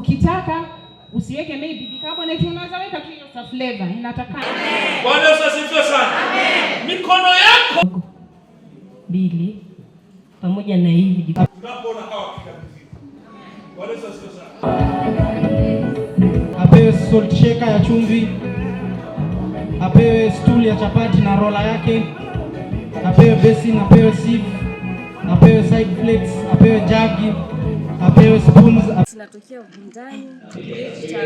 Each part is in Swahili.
Ukitaka usiweke maybe bicarbonate, unaweza weka tu hiyo flavor inatakana. Bwana Yesu asifiwe sana. Amen. Mikono yako mbili pamoja na hivi unapoona hawa kikabidhi. Bwana Yesu asifiwe sana. Apewe salt shaker ya chumvi, apewe stool ya chapati na rola yake, apewe basin, apewe sieve, apewe side plates, apewe jagi, apewe spoons. Tunatokea ndani cha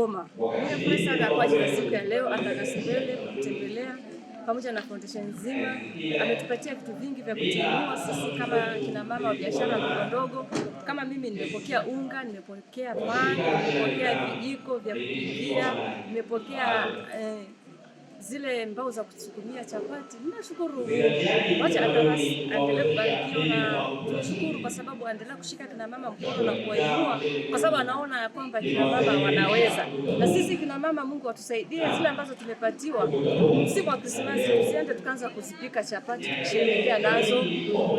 Oma. Nimefurahi sana kwa ajili ya siku ya leo, Andagasibele kutembelea pamoja na foundation nzima. Ametupatia vitu vingi vya kutumia sisi kama kina mama wa biashara ndogo. Kama mimi nimepokea unga, nimepokea pan, nimepokea vijiko vya kupikia, nimepokea zile mbao za kusukumia chapati. Ninashukuru. Wacha aendelee kubarikiwa, na tunashukuru kwa sababu aendelea kushika kina mama mkono na kuwainua, kwa sababu anaona ya kwamba kina mama wanaweza. Na sisi kina mama, Mungu atusaidie zile ambazo tumepatiwa. Siku ya Krismasi tusiende tukaanza kuzipika chapati kusherehekea nazo.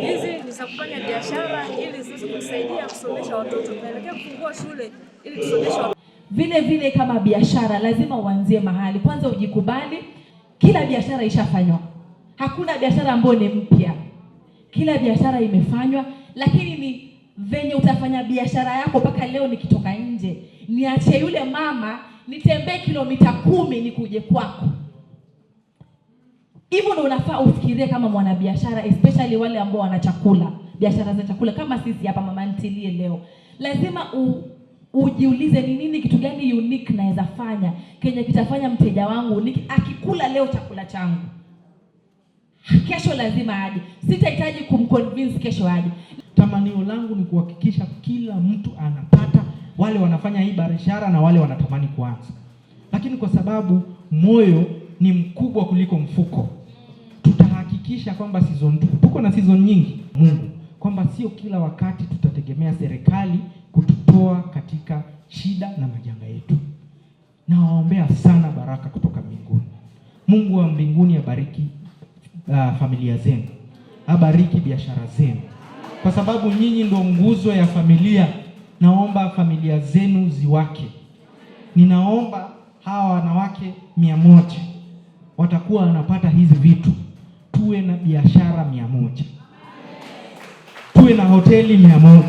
Hizi ni za kufanya biashara ili ziweze kutusaidia kusomesha watoto. Tunaelekea kufungua shule ili tusomeshe watoto. Vile kama biashara lazima uanzie mahali. Kwanza ujikubali, kila biashara ishafanywa. Hakuna biashara ambayo ni mpya. Kila biashara imefanywa, lakini ni venye utafanya biashara yako. Mpaka leo nikitoka nje, niache yule mama, nitembee kilomita 10 nikuje kwako. Hivyo ndio unafaa ufikirie kama mwanabiashara, especially wale ambao wana chakula, biashara za chakula kama sisi hapa Mama Ntilie leo. Lazima ujiulize ni nini, kitu gani unique naweza fanya kenye kitafanya mteja wangu akikula leo chakula changu kesho lazima aje. Sitahitaji kumconvince kesho aje. Tamanio langu ni kuhakikisha kila mtu anapata, wale wanafanya hii biashara na wale wanatamani kuanza. Lakini kwa sababu moyo ni mkubwa kuliko mfuko, tutahakikisha kwamba season 2 tuko na season nyingi, Mungu, kwamba sio kila wakati tutategemea serikali kututoa katika shida na majanga yetu. Na waombea sana baraka kutoka mbinguni. Mungu wa mbinguni abariki familia zenu, abariki biashara zenu, kwa sababu nyinyi ndio nguzo ya familia. Naomba familia zenu ziwake. Ninaomba hawa wanawake 100 watakuwa wanapata hizi vitu. Tuwe na biashara 100, tuwe na hoteli 100.